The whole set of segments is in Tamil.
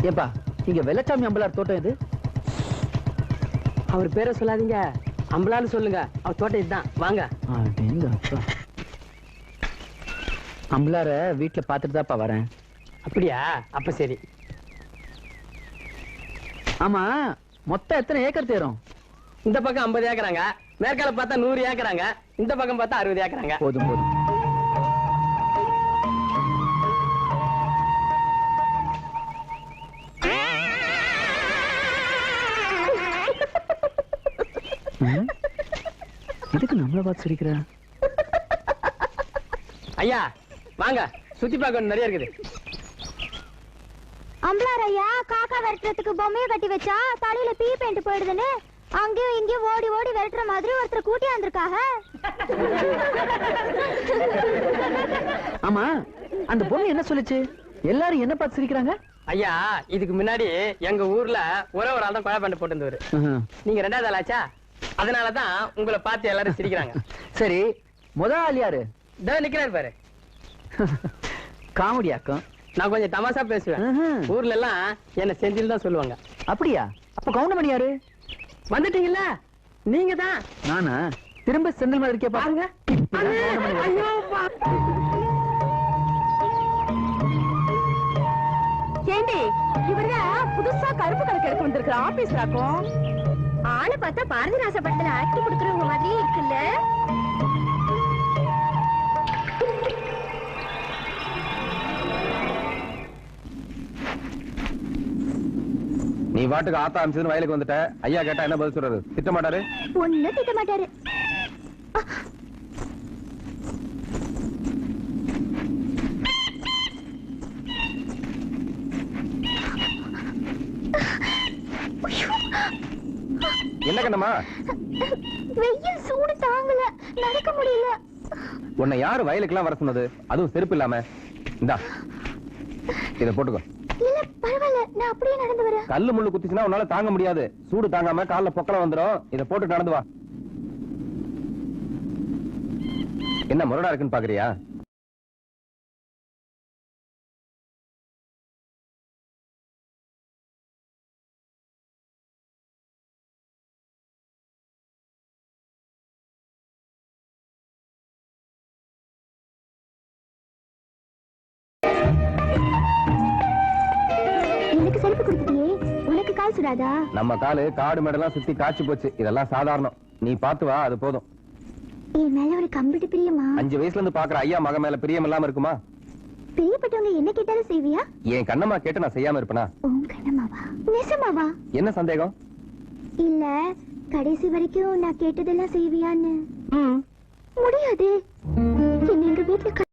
ஏப்பா இங்க வெள்ளச்சாமி அம்பலார் தோட்டம் எது? அவர் பேரை சொல்லாதீங்க, அம்பலான்னு சொல்லுங்க. அவர் தோட்டம் இதுதான், வாங்க. அம்பலார வீட்டுல பாத்துட்டு தான்ப்பா வரேன். அப்படியா? அப்ப சரி. ஆமா, மொத்தம் எத்தனை ஏக்கர் தேரும்? இந்த பக்கம் 50 ஏக்கராங்க, மேற்கால பார்த்தா 100 ஏக்கராங்க, இந்த பக்கம் பார்த்தா 60 ஏக்கராங்க. போதும் போதும். இதுக்கு நம்மள பார்த்து சிரிக்கிற? ஐயா வாங்க, சுத்தி பார்க்க நிறைய இருக்குது. அம்பலார் ஐயா காக்கா விரட்டுறதுக்கு பொம்மையை கட்டி வச்சா தலையில பீ பெயிண்ட் போயிடுதுன்னு அங்கேயும் இங்கேயும் ஓடி ஓடி விரட்டுற மாதிரி ஒருத்தர் கூட்டி வந்திருக்காக. ஆமா, அந்த பொண்ணு என்ன சொல்லுச்சு? எல்லாரும் என்ன பார்த்து சிரிக்கிறாங்க? ஐயா இதுக்கு முன்னாடி எங்க ஊர்ல ஒரே ஒரு ஆள் தான் கொலை பண்ணி போட்டு. நீங்க 2வது ஆளாச்சா, அதனாலதான் உங்களை பார்த்து எல்லாரும் சிரிக்கிறாங்க. சரி, முதல் ஆள் யாரு? நிக்கிறாரு பாரு. காமெடியாக்கம். நான் கொஞ்சம் தமாசா பேசுவேன். ஊர்ல எல்லாம் என்ன செந்தில் தான் சொல்லுவாங்க. அப்படியா? அப்ப கவுண்டமணி யாரு? வந்துட்டீங்களா? நீங்க தான். நானா? திரும்ப செந்தில் மாதிரி இருக்கே பாருங்க. ஏண்டி இவர்தான் புதுசா கருப்பு கணக்கு எடுக்க வந்திருக்கிற ஆபீஸ்ராக்கும். ஆளை பார்த்தா பாரதிராச படத்துல ஆக்ட் கொடுக்கறவங்க மாதிரியே இருக்குல்ல. நீ வாட்டுக்கு ஆத்தா அமிச்சதுன்னு வயலுக்கு வந்துட்ட. ஐயா கேட்டா என்ன பதில் சொல்றது? திட்ட மாட்டாரு? ஒண்ணு திட்ட மாட்டாரு. என்ன கண்ணம்மா? வெயில் சூடு தாங்கல, நடக்க முடியல. உன்னை யாரு வயலுக்கெல்லாம் வர சொன்னது? அதுவும் செருப்பு இல்லாம. இந்தா இத போட்டுக்கோ. இல்ல பரவாயில்ல, நான் அப்படியே நடந்து வரேன். கல்லு முள்ளு குத்திச்சுனா உன்னால தாங்க முடியாது. சூடு தாங்காம கால்ல பொக்கல வந்துரும். இத போட்டு நடந்து வா. என்ன முரடா இருக்குன்னு பாக்குறியா? நம்ம காலு காடு மேடெல்லாம் சுத்தி காய்ச்சி போச்சு. இதெல்லாம் சாதாரணம். நீ பாத்து வா, அது போதும். என் மேல ஒரு கம்பிட்டு பிரியமா? 5 வயசுல இருந்து பாக்குற ஐயா மக மேல பிரியம் இல்லாம இருக்குமா? பிரியப்பட்டவங்க என்ன கேட்டாலும் செய்வியா? என் கண்ணம்மா கேட்டு நான் செய்யாம இருப்பேனா? உன் கண்ணம்மாவா? நிஜமாவா? என்ன சந்தேகம்? இல்ல கடைசி வரைக்கும் நான் கேட்டதெல்லாம் செய்வியான்னு. முடியாது. எங்க வீட்டுல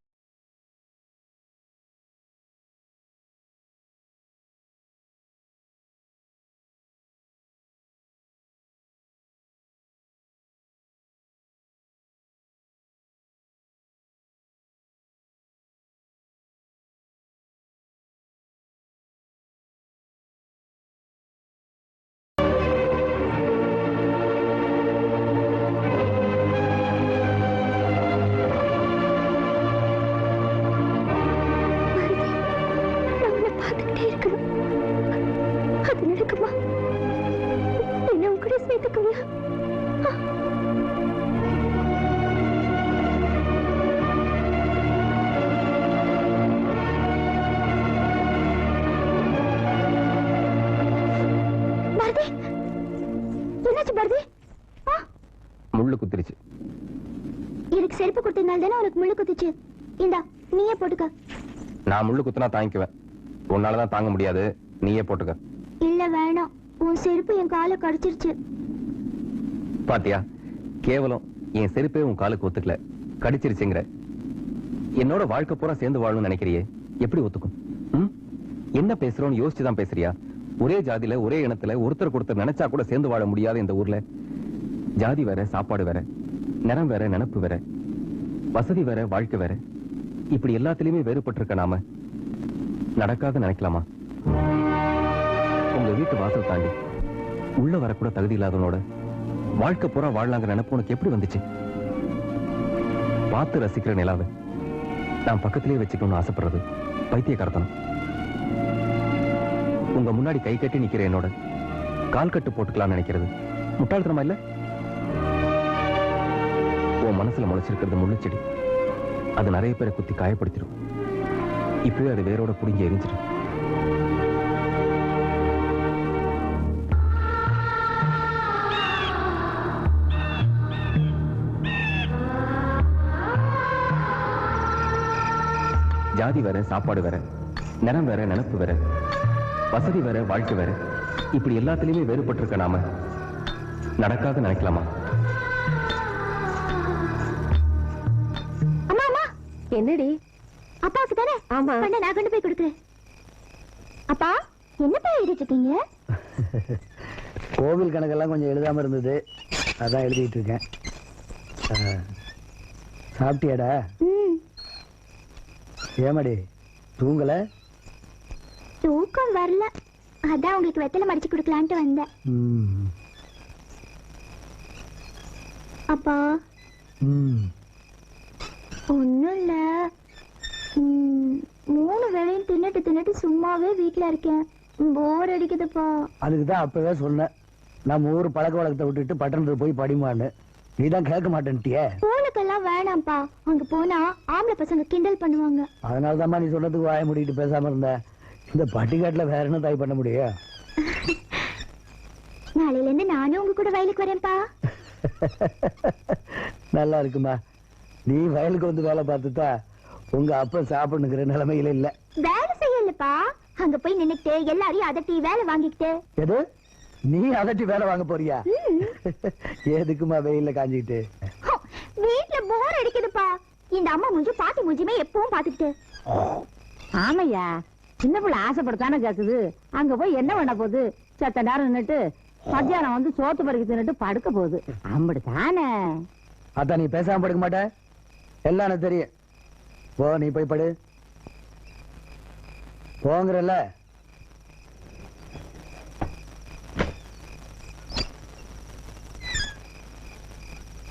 முள்ளு குத்திருச்சு. எனக்கு செருப்பு குத்தினால தானே உனக்கு முள்ளு குத்திச்சு. இந்தா நீயே போட்டுக்க. நான் முள்ளு குத்தினா தாங்கிக்குவேன். உன்னாலதான் தாங்க முடியாது. நீயே போட்டுக்க. இல்ல வேணாம், உன் செருப்பு என் காலை கடிச்சிருச்சு. பாத்தியா, கேவலம் என் செருப்பே உன் காலுக்கு ஒத்துக்கல, கடிச்சிருச்சுங்கிற. என்னோட வாழ்க்கை பூரா சேர்ந்து வாழணும்னு நினைக்கிறியே, எப்படி ஒத்துக்கும்? என்ன பேசுறோம்னு யோசிச்சுதான் பேசுறியா? ஒரே ஜாதியில ஒரே இனத்துல ஒருத்தருக்கு ஒருத்தர் நினைச்சா கூட சேர்ந்து வாழ முடியாத இந்த ஊர்ல ஜாதி வேற, சாப்பாடு வேற, நிறம் வேற, நினைப்பு வேற, வசதி வேற, வாழ்க்கை வேற, இப்படி எல்லாத்திலயுமே வேறுபட்டிருக்க நாம நடக்காத நினைக்கலாமா? உங்க வீட்டு வாசல் தாண்டி உள்ள வரக்கூட தகுதி இல்லாதவனோட வாழ்க்கை பூரா வாழலாங்கிற நினைப்பு உனக்கு எப்படி வந்துச்சு? பார்த்து ரசிக்கிற நிலாவை நான் பக்கத்திலேயே வச்சுக்கணும்னு ஆசைப்படுறது பைத்தியக்காரத்தனம். உங்க முன்னாடி கை கட்டி நிக்கிற என்னோட கால் கட்டு போட்டுக்கலாம்னு நினைக்கிறது முட்டாள்தனமா இல்ல? உன் மனசுல முளைச்சிருக்கிறது முள்ளுச்செடி. அது நிறைய பேரை குத்தி காயப்படுத்திடும். இப்பவே அது வேரோட புடிங்கி எரிஞ்சிடும். ஜாதி வேற, சாப்பாடு வேற, நிறம் வேற, நினைப்பு வேற, வசதி வேற, வாழ்க்கை வேற, இப்படி எல்லாத்திலுமே வேறுபட்டிருக்க நாம நடக்காத நினைக்கலாமா? அம்மா அம்மா என்னடி? அப்பாவுக்கு தானே? ஆமா. நான் கொண்டு போய் கொடுக்குறேன். அப்பா என்னப்பா எழுதிட்டு இருக்கீங்க? கோவில் கணக்கெல்லாம் கொஞ்சம் எழுதாம இருந்தது, அதான் எழுதிட்டு இருக்கேன். சாப்பிட்டியாடா? ஏமாடி தூங்கல? தூக்கம் வரல, அதான் உங்களுக்கு வெத்தலை மடிச்சு கொடுக்கலான்ட்டு வந்தேன். அப்பா ஒண்ணும் இல்ல, 3 வேளையும் தின்னுட்டு சும்மாவே வீட்டுல இருக்கேன். போர் அடிக்குதுப்பா. அதுக்குதான் அப்பவே சொன்னேன், நம்ம ஊர் பழக்க வழக்கத்தை விட்டுட்டு பட்டணத்துக்கு போய் படிமான்னு. நீதான் கேட்க மாட்டேன்ட்டியே. ஊருக்கெல்லாம் வேணாம்ப்பா, அங்க போனா ஆம்பளை பசங்க கிண்டல் பண்ணுவாங்க. அதனாலதான் நீ சொன்னதுக்கு வாய முடிக்கிட்டு பேசாம இருந்த. இந்த பட்டிக்காட்டுல வேற என்ன தாய் பண்ண முடியும்? நாளையில இருந்து நானும் உங்க கூட வயலுக்கு வரேன்ப்பா. நல்லா இருக்குமா, நீ வயலுக்கு வந்து வேலை பார்த்துட்டா உங்க அப்பா சாப்பிடுங்கிற நிலைமையில இல்ல. வேலை செய்யலப்பா, அங்க போய் நின்னுட்டு எல்லாரையும் அதட்டி வேலை வாங்கிட்டு. எது, நீ அதட்டி வேலை வாங்க போறியா? எதுக்குமா வெயில்ல காஞ்சிக்கிட்டு? வீட்டுல போர் அடிக்குதுப்பா. இந்த அம்மா மூஞ்சி பாட்டி மூஞ்சியுமே எப்பவும் பாத்துக்கிட்டு. ஆமையா, சின்ன பிள்ளை ஆசைப்படத்தானே கேக்குது. அங்க போய் என்ன பண்ண போகுது? சத்த நேரம் நின்னுட்டு மத்தியானம் வந்து சோத்து பறிக்க தின்னுட்டு படுக்க போகுது. அப்படித்தானே? அதான் நீ பேசாம படுக்க மாட்ட, எல்லாம் எனக்கு தெரியும். போ, நீ போய் படு. போங்கறல்ல.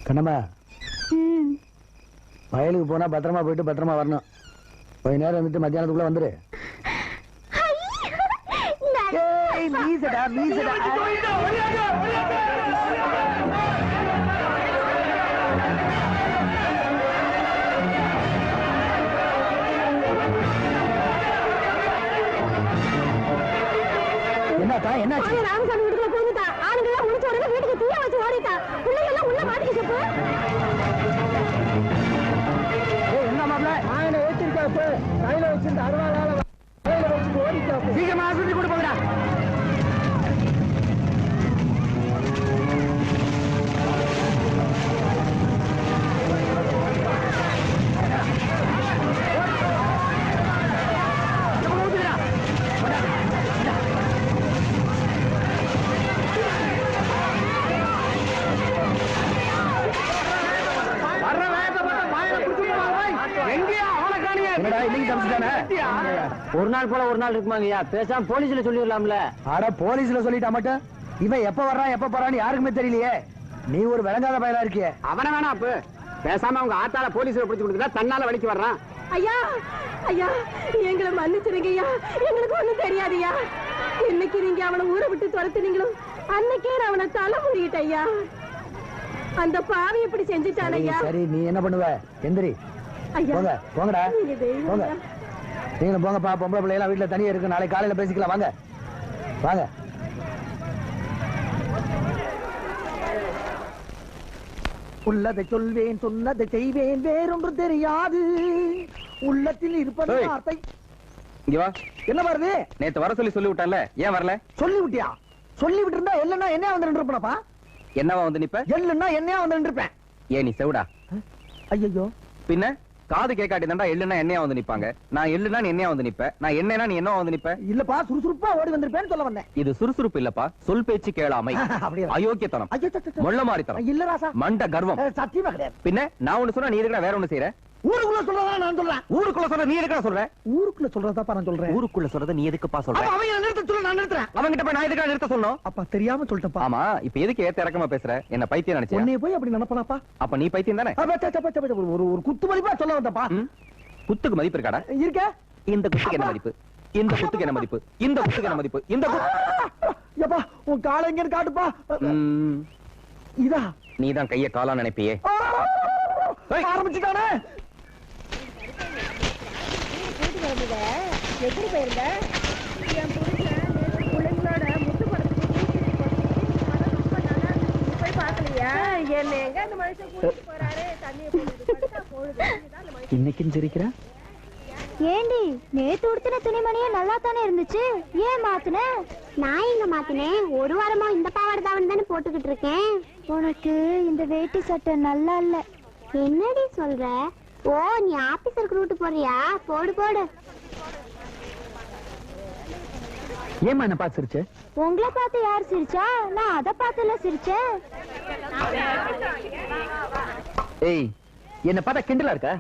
கண்ணம்மா, வயலுக்கு போனா பத்திரமா போயிட்டு பத்திரமா வரணும். கொஞ்ச நேரம் வந்துட்டு மத்தியானத்துக்குள்ள வந்துரு. என்னக்கா, என்னாச்சு? ராமசாமி வீட்டுக்குள்ள போயிட்டான். ஆளுங்க எல்லாம் முடிச்ச உடனே வீட்டுக்கு தீய வச்சு ஓடிட்டான். பிள்ளைங்க எல்லாம் உள்ள மாட்டிக்க செப்பு. என்ன மாப்ள, ஆயனை ஏத்திருக்காப்பு, கையில வச்சிருந்த அருவாளால கையில வச்சு ஓடிட்டாப்பு. சீக்கிரமா ஆஸ்பத்திரி கூட்டு போங்கடா. ஒரு நாள் போல ஒரு நாள் இருக்குமாங்கய்யா, பேசாம போலீஸ்ல சொல்லிடலாம்ல. அட, போலீஸ்ல சொல்லிட்டா மட்டும் இவன் எப்ப வர்றான் எப்ப போறான்னு யாருக்குமே தெரியலையே. நீ ஒரு விளங்காத பயலா இருக்கிய. அவன வேணா அப்ப பேசாம அவங்க ஆத்தால போலீஸ்ல பிடிச்சு கொடுத்தா தன்னால வலிக்கு வர்றான். ஐயா ஐயா, எங்களை மன்னிச்சிருங்க ஐயா, எங்களுக்கு ஒண்ணும் தெரியாதுயா. என்னைக்கு நீங்க அவனை ஊரை விட்டு துரத்துனீங்களோ அன்னைக்கே அவனை தலை முடிக்கிட்ட ஐயா. அந்த பாவி இப்படி செஞ்சுட்டான் ஐயா. சரி, நீ என்ன பண்ணுவ? எந்திரி, போங்க போங்கடா, போங்க. நீங்க போங்கப்பா, பொம்பளை பிள்ளைலாம் வீட்டுல தனியா இருக்கு, நாளைக்கு காலையில பேசிக்கலாம். வாங்க வாங்க. உள்ளதை சொல்வேன், சொன்னதை செய்வேன், வேறொன்று தெரியாது. உள்ளத்தில் இருப்பது வார்த்தை. இங்க வா. என்ன வருது? நேத்து வர சொல்லி விட்டான்ல, ஏன் வரல? சொல்லி விட்டியா? சொல்லி விட்டு இருந்தா எல்லன்னா என்ன வந்து நின்று இருப்பா? என்னவா வந்து நிப்ப? எல்லுன்னா என்னையா வந்து நின்று இருப்பேன். ஏன் நீ செவுடா? ஐயோ, பின்ன காது கேட்காட்டி தாண்டா எள்ளுனா என்னையா வந்து நிப்பாங்க. நான் எள்ளுனா நீ என்னையா வந்து நிப்ப, நான் என்னன்னா நீ என்ன வந்து நிப்ப. இல்லப்பா, சுறுசுறுப்பா ஓடி வந்திருப்பேன்னு சொல்ல வந்தேன். இது சுறுசுறுப்பு இல்லப்பா, சொல் பேச்சு கேளாமை, அயோக்கியத்தனம், மொள்ள மாறித்தனம், இல்ல ராசா, மண்ட கர்வம். சத்தியமா கிடையாது. பின்ன நான் ஒண்ணு சொன்னா நீ இருக்கா வேற ஒண்ணு செய்யற? ஊருக்குள்ள சொல்றதா நான் சொல்றேன். ஊருக்குள்ள சொல்ற நீ இருக்கா சொல்ற? ஊருக்குள்ள சொல்றதாப்பா நான் சொல்றேன். ஊருக்குள்ள சொல்றத நீ எதுக்குப்பா சொல்ற? அவன் நிறுத்த சொல்ல நான் நிறுத்துறேன். அவங்கிட்ட போய் நான் எதுக்கா நிறுத்த சொல்லணும்? அப்பா தெரியாம சொல்லிட்டப்பா. ஆமா, இப்ப எதுக்கு ஏத்த இறக்கமா பேசுற? என்ன பைத்தியம் நினைச்சேன்? உன்னை போய் அப்படி நினைப்பனாப்பா? அப்ப நீ பைத்தியம் தானே? ஒரு குத்து மதிப்பா சொல்ல வந்தப்பா. குத்துக்கு மதிப்பு இருக்காடா? இருக்க. இந்த குத்துக்கு என்ன மதிப்பு? இந்த குத்துக்கு என்ன மதிப்பு, இந்த குத்துக்கு என்ன மதிப்பு, இந்த எப்பா உன் காலை எங்க காட்டுப்பா. இதா நீதான் கைய காலா நினைப்பியே. ஆரம்பிச்சுட்டானே. எப்படி போயிருந்த என் புருஷன் பிள்ளைங்களோட முத்து போய் பாக்கலையா? என்ன எங்க அந்த மனுஷன் கூட்டிட்டு போறாரு, தண்ணியை போடுது. இன்னைக்கும் சிரிக்கிறா? ஏண்டி நேத்து உடுத்தின துணிமணியே நல்லா தானே இருந்துச்சு, ஏன் மாத்துன? நான் எங்க மாத்தினேன், ஒரு வாரமா இந்த பாவாடை தாவணி தானே போட்டுக்கிட்டு இருக்கேன். உனக்கு இந்த வேட்டி சட்டை நல்லா இல்ல. என்னடி சொல்ற? ஓ நீ ஆபீசருக்கு ரூட்டு போறியா? போடு போடு. ஏமா என்ன பார்த்து சிரிச்ச? உங்களை பார்த்து யார் சிரிச்சா? நான் அதை பார்த்துல சிரிச்சேன். ஏய் என்ன பார்த்தா கிண்டலா இருக்கா?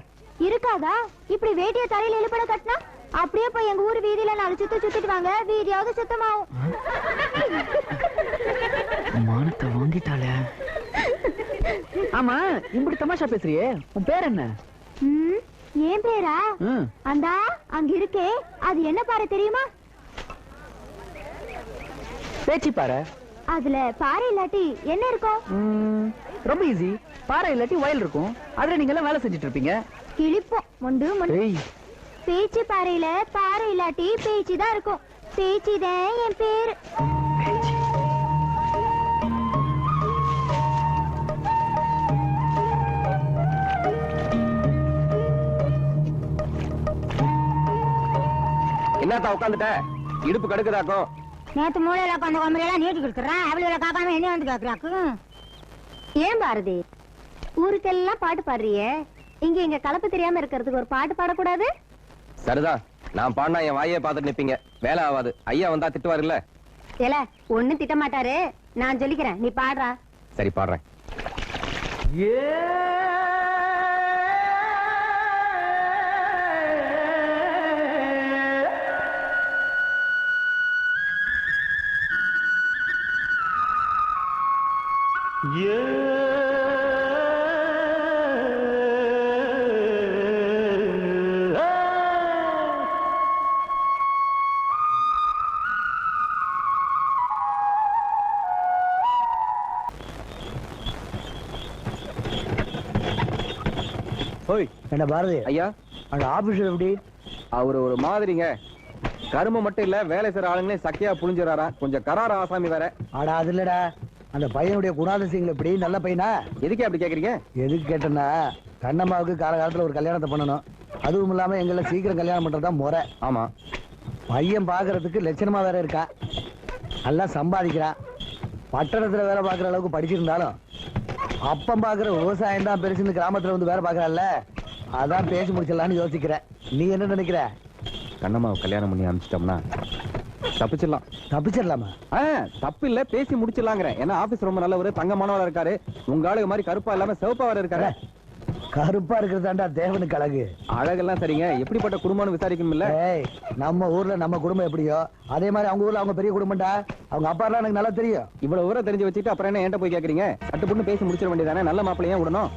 இருக்காதா? இப்படி வேட்டிய தலையில இழுப்பட கட்டினா அப்படியே போய் எங்க ஊர் வீதியில 4 சுத்திட்டு வாங்க, வீதியாவது சுத்தமாவும். மானத்தை வாங்கிட்டாளே. ஆமா இப்படி தமாஷா பேசுறியே, உன் பேர் என்ன? ஏன் பேரா? அந்தா அங்க இருக்கே, அது என்ன பாறை தெரியுமா? பேச்சு பாறை. அதுல பாறை இல்லாட்டி என்ன இருக்கும்? ரொம்ப ஈஸி. பாறை இல்லாட்டி வயல் இருக்கும், அதுல நீங்க எல்லாம் வேலை செஞ்சுட்டு இருப்பீங்க. கிளிப்போம் மொண்டு மொண்டு. பேச்சு பாறையில பாறை இல்லாட்டி பேச்சு தான் இருக்கும். பேச்சுதான் என் பேரு. என்னத்தா உட்காந்துட்ட, இடுப்பு கடுக்குதாக்கும். நேத்து மூளையில உட்காந்து கொம்பரையெல்லாம் நீட்டி கொடுத்துறேன், அவளை காக்காம என்ன வந்து கேக்குறாக்கு? ஏன் பாரதி ஊருக்கெல்லாம் பாட்டு பாடுறியே, இங்க எங்க கலப்பு தெரியாம இருக்கிறதுக்கு ஒரு பாட்டு பாடக்கூடாது? சரிதான், நான் பாடினா என் வாயே பார்த்துட்டு நிப்பீங்க, வேலை ஆகாது. ஐயா வந்தா திட்டுவாருல்ல. ஏல ஒண்ணும் திட்ட மாட்டாரு, நான் சொல்லிக்கிறேன், நீ பாடுறா. சரி பாடுறேன். என்ன பாரதி ஐயா அந்த ஆபீஸ் எப்படி? அவரு ஒரு மாதிரிங்க, கரும மட்டும் இல்ல, வேலை செய்யற ஆளுங்களே சக்கையா புளிஞ்சுறாரா. கொஞ்சம் கரார ஆசாமி வேற. ஆடா அது இல்லடா, அந்த பையனுடைய குணாதிசயங்கள் எப்படி? நல்ல பையனா? எதுக்கே அப்படி கேக்குறீங்க? எதுக்கு கேட்டேன்னா, கண்ணம்மாவுக்கு காலகாலத்துல ஒரு கல்யாணத்தை பண்ணணும், அதுவும் இல்லாம எங்களை சீக்கிரம் கல்யாணம் பண்றதுதான் முறை. ஆமா, பையன் பாக்குறதுக்கு லட்சணமா வேற இருக்கா, நல்லா சம்பாதிக்கிறான். பட்டணத்துல வேலை பாக்குற அளவுக்கு படிச்சிருந்தாலும் அப்பம் பாக்குற விவசாயம் தான் பெருசுன்னு கிராமத்துல வந்து வேலை பாக்குறான்ல, அதான் பேசி முடிச்சிடலான்னு யோசிக்கிறேன். நீ என்ன நினைக்கிற? கண்ணம்மாவை கல்யாணம் பண்ணி அனுப்பிச்சிட்டோம்னா தப்பிச்சிடலாம். தப்பிச்சிடலாமா? தப்பு இல்ல, பேசி முடிச்சிடலாங்கிறேன். ஏன்னா ஆபீஸ் ரொம்ப நல்லவர், தங்கமானவரா இருக்காரு. உங்க ஆளுங்க மாதிரி கருப்பா இல்லாம சிவப்பா வேற இருக்காரு. கருப்பா இருக்கிறதாண்டா தேவனுக்கு அழகு. அழகெல்லாம் சரிங்க, எப்படிப்பட்ட குடும்பம்னு விசாரிக்கணும் இல்ல? நம்ம ஊர்ல நம்ம குடும்பம் எப்படியோ அதே மாதிரி அவங்க ஊர்ல அவங்க பெரிய குடும்பம்டா. அவங்க அப்பா எல்லாம் எனக்கு நல்லா தெரியும். இவ்வளவு ஊரை தெரிஞ்சு வச்சுட்டு அப்புறம் என்ன என்கிட்ட போய் கேக்குறீங்க? சட்டு பொண்ணு பேசி முடிச்சிட வேண்டியதானே, நல்ல மாப்பிள்ளையா விடணும்.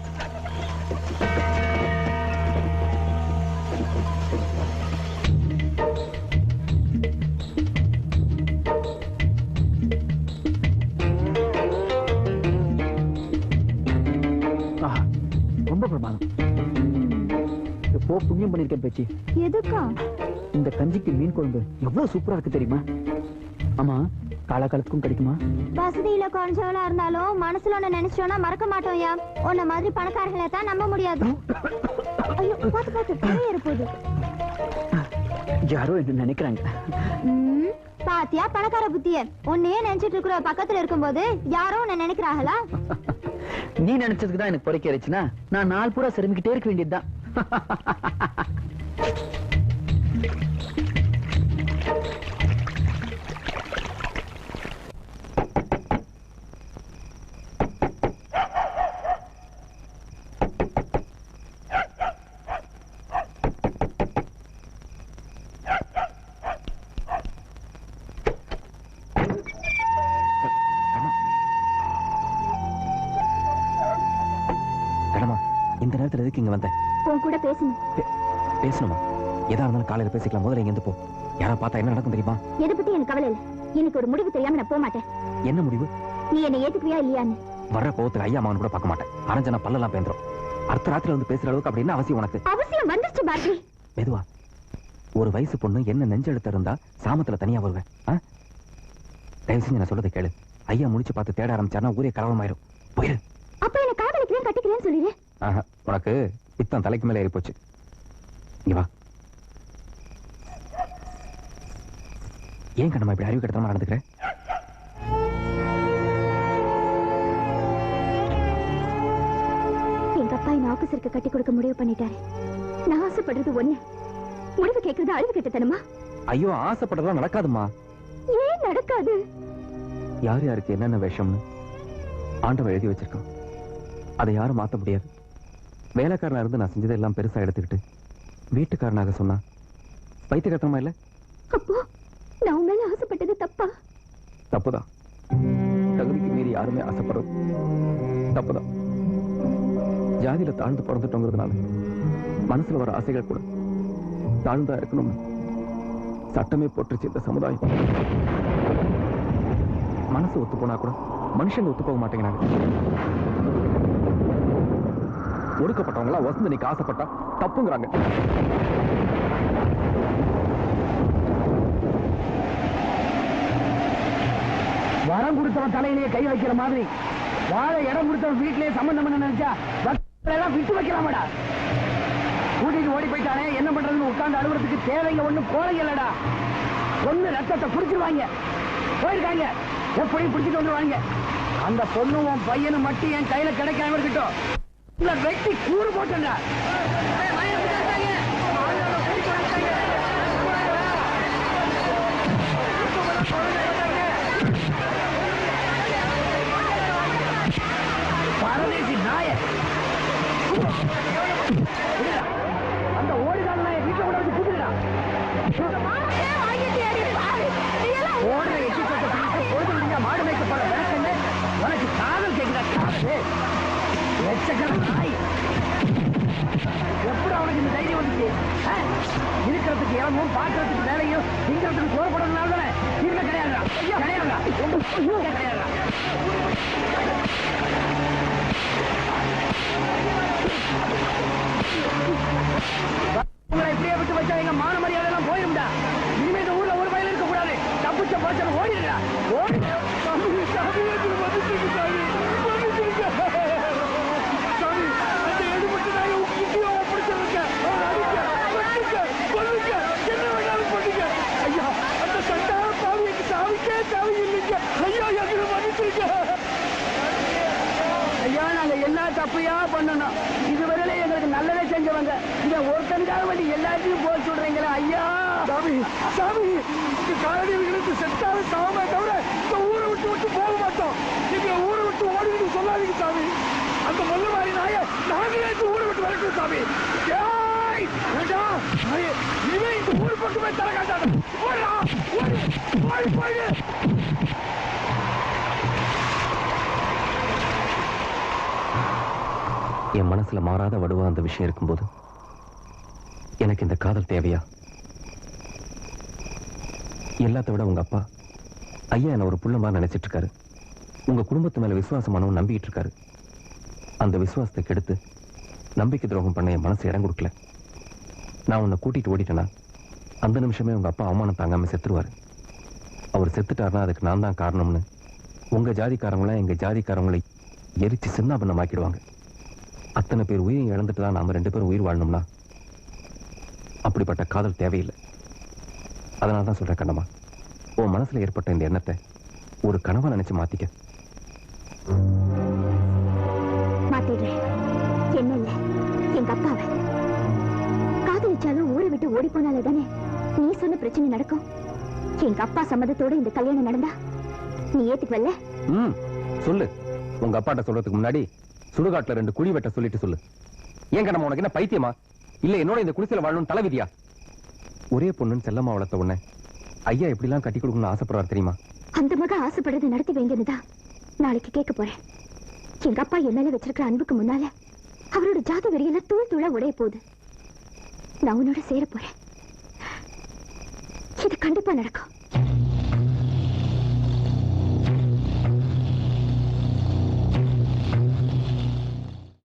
ரொம்ப பிரமாதம். எப்போ புண்ணியம் பண்ணிருக்கேன் பேச்சு. எதுக்கா? இந்த கஞ்சிக்கு மீன் குழம்பு எவ்வளவு சூப்பரா இருக்கு தெரியுமா? ஆமா, காலகாலத்துக்கும் கிடைக்குமா? வசதியில கொஞ்சவளா இருந்தாலும் மனசுல ஒண்ணு நினைச்சோன்னா மறக்க மாட்டோம். யா உன்ன மாதிரி பணக்காரர்களை தான் நம்ப முடியாது. ஐயோ பாத்து பாத்து தலையே இருப்போது. யாரோ என்ன நினைக்கிறாங்க. பாத்தியா பணக்கார புத்திய? உன்னையே நினைச்சிட்டு இருக்கிற பக்கத்துல இருக்கும்போது யாரோ உன்னை நினைக்கிறாங்களா? நீ நினைச்சதுக்கு தான் எனக்கு பொறுக்க இருந்துச்சுன்னா நான் நாள் பூரா சிரமிக்கிட்டே இருக்க வேண்டியதுதான். இந்த நேரத்துல எதுக்கு இங்க வந்த? உன் கூட பேசணும். பேசணுமா? எதா இருந்தாலும் காலையில பேசிக்கலாம். முதல்ல இங்க இருந்து போ. யாரா பார்த்தா என்ன நடக்கும் தெரியுமா? எதை பத்தி எனக்கு கவலை இல்ல. எனக்கு ஒரு முடிவு தெரியாம நான் போக மாட்டேன். என்ன முடிவு? நீ என்ன ஏத்துக்குவியா இல்லையான்னு. வர்ற கோவத்துக்கு ஐயா மகன் கூட பார்க்க மாட்டேன். அரைஞ்சனா பல்லெல்லாம் பேந்துரும். அடுத்த ராத்திரி வந்து பேசுற அளவுக்கு அப்படி என்ன அவசியம் உனக்கு? அவசியம் வந்துருச்சு பாரதி. மெதுவா. ஒரு வயசு பொண்ணு என்ன நெஞ்செழுத்த இருந்தா சாமத்துல தனியா வருவேன். தயவு செஞ்சு நான் சொல்றதை கேளு. ஐயா முடிச்சு பார்த்து தேட ஆரம்பிச்சாருன்னா ஊரே கலவரமாயிரும். போயிரு. அப்ப என்ன காதலிக்கிறேன் கட்டிக்கிறேன்னு சொல்லிடு. உனக்கு பித்தம் தலைக்கு மேல ஏறி போச்சு. இங்க வா. ஏன் கண்ணம்மா இப்படி அறிவு கட்டமா நடந்துக்கிறேன்? எங்க அப்பா என்ன ஆபீசருக்கு கட்டி கொடுக்க முடிவு பண்ணிட்டாரு. நான் ஆசைப்படுறது ஒண்ணு, முடிவு கேட்கறது அறிவு கெட்டத்தனமா? ஐயோ, ஆசைப்படுறதெல்லாம் நடக்காதுமா. ஏன் நடக்காது? யார் யாருக்கு என்னென்ன விஷம்னு ஆண்டவன் எழுதி வச்சிருக்கான். அதை யாரும் மாத்த முடியாது. வேலைக்காரனா இருந்து நான் செஞ்சதெல்லாம் பெருசா எடுத்துக்கிட்டு வீட்டுக்காரனாக சொன்னா பைத்தியக்காரத்தனமா இல்ல? அப்போ நான் மேல ஆசைப்பட்டது தப்பா? தப்புதான். தகுதிக்கு மீறி யாருமே ஆசைப்படுறது தப்புதான். ஜாதியில தாழ்ந்து பிறந்துட்டோங்கிறதுனால மனசுல வர ஆசைகள் கூட தாழ்ந்தா இருக்கணும் சட்டமே போட்டுருச்சு இந்த சமுதாயம். மனசு ஒத்து போனா கூட மனுஷங்க ஒத்து போக மாட்டேங்கிறாங்க. ஒடுக்கப்பட்டவங்களா வசந்து நீக்கு ஆசைப்பட்டா தப்புங்கிறாங்க. வரம் கொடுத்தவன் தலையிலேயே கை வைக்கிற மாதிரி வாழ இடம் கொடுத்தவன் வீட்டிலேயே சம்பந்தம் பண்ண நினைச்சா எல்லாம் விட்டு வைக்கலாமடா. கூட்டிட்டு ஓடி போயிட்டானே, என்ன பண்றதுன்னு உட்கார்ந்து அலுவலகத்துக்கு தேவைங்க ஒண்ணும் கோலைங்க இல்லடா. பொண்ணு ரத்தத்தை குடிச்சிருவாங்க. போயிருக்காங்க, எப்படியும் பிடிச்சிட்டு வந்துருவாங்க. அந்த பொண்ணும் பையனும் மட்டும் என் கையில கிடைக்காம இருக்கட்டும். வெட்டி கூறு போட்டா பரதேசி நாய. அந்த ஓடுகால நாய வீட்டுல கூட வச்சு கூட்டுடா. ஓடுற எட்டி சொட்ட பிடிச்சு பொழுது முடிஞ்சா மாடு மேய்க்கப்பட விளக்கன்னு உனக்கு காதல் கேட்குதா? காதல் எச்சக்கர நாய். எப்படி அவனுக்கு இந்த தைரியம் வந்துச்சு? இருக்கிறதுக்கு இடமும் பார்க்கறதுக்கு வேலையும் திங்கிறதுக்கு சோறப்படணும்னால தானே தீர்வு கிடையாதுடா. கிடையாதுடா, கிடையாதுடா. உங்களை இப்படியே விட்டு வச்சா எங்க மான மரியாதை எல்லாம் போயிருந்தா. இனிமே இந்த ஊர்ல ஒரு வயல இருக்க கூடாது. தப்பிச்ச போச்சல ஓடிடுறா. ஓடி ஐயா, நாங்க என்ன தப்பையா பண்ணணும்? இதுவரையில எங்களுக்கு நல்லதே செஞ்சவங்க. இத ஒருத்தனுக்காக வேண்டி எல்லாத்தையும் போய் சொல்றீங்களா ஐயா? சாமி சாமி, காலடிகளுக்கு செத்தாவே சாவமே தவிர இந்த ஊரை விட்டு விட்டு போக மாட்டோம். நீங்க ஊரை விட்டு ஓடிக்கிட்டு சொல்லாதீங்க சாமி. அந்த மொல்ல மாதிரி நாய நாங்களே இந்த ஊரை விட்டு வரட்டும் சாமி. இனிமே இந்த ஊர் பக்கமே தர காட்டாத. ஓடி போயிடு. என் மனசுல மாறாத வடுவா அந்த விஷயம் இருக்கும்போது எனக்கு இந்த காதல் தேவையா? எல்லாத்த விட உங்க அப்பா ஐயா என்ன ஒரு புள்ளமா நினைச்சிட்டு இருக்காரு. உங்க குடும்பத்து மேல விசுவாசமானவன் நம்பிக்கிட்டு இருக்காரு. அந்த விசுவாசத்தை கெடுத்து நம்பிக்கை துரோகம் பண்ண என் மனசு இடம் கொடுக்கல. நான் உன்னை கூட்டிட்டு ஓடிட்டேனா அந்த நிமிஷமே உங்க அப்பா அவமானம் தாங்காம செத்துருவாரு. அவர் செத்துட்டாருன்னா அதுக்கு நான் தான் காரணம்னு உங்க ஜாதிக்காரங்கள எங்க ஜாதிக்காரங்களை எரிச்சு சின்னாபின்னமாக்கிடுவாங்க. அத்தனை பேர் உயிரை இழந்துட்டு தான் நாம 2 பேரும் உயிர் வாழணும்னா அப்படிப்பட்ட காதல் தேவையில்லை. அதனால தான் சொல்றேன் கண்ணம்மா, உன் மனசுல ஏற்பட்ட இந்த எண்ணத்தை ஒரு கனவா நினைச்சு மாத்திக்க. மாத்திடுறேன். என்ன இல்ல, எங்க அப்பாவை காதலிச்சாலும் ஊரை விட்டு ஓடி போனாலே தானே நீ சொன்ன பிரச்சனை நடக்கும். எங்க அப்பா சம்மதத்தோட இந்த கல்யாணம் நடந்தா நீ ஏத்துக்குவல்ல? சொல்லு. உங்க அப்பாட்ட சொல்றதுக்கு முன்னாடி சுடுகாட்டுல 2 குழி வெட்ட சொல்லிட்டு சொல்லு. ஏன் கண்ணம்மா, உனக்கு என்ன பைத்தியமா? இல்ல என்னோட இந்த குடிசையில வாழணும் தலைவிதியா? ஒரே பொண்ணுன்னு செல்லம்மா வளர்த்த உடனே ஐயா எப்படிலாம் கட்டி கொடுக்கணும்னு ஆசைப்படுறாரு தெரியுமா? அந்த மக ஆசைப்படுறதை நடத்தி வைங்கன்னுதான் நாளைக்கு கேட்க போறேன். எங்க அப்பா என் மேல வச்சிருக்கிற அன்புக்கு முன்னால அவரோட ஜாதி வெறியெல்லாம் தூள் தூளா உடைய போகுது. நான் உன்னோட சேர போறேன். இது கண்டிப்பா நடக்கும்.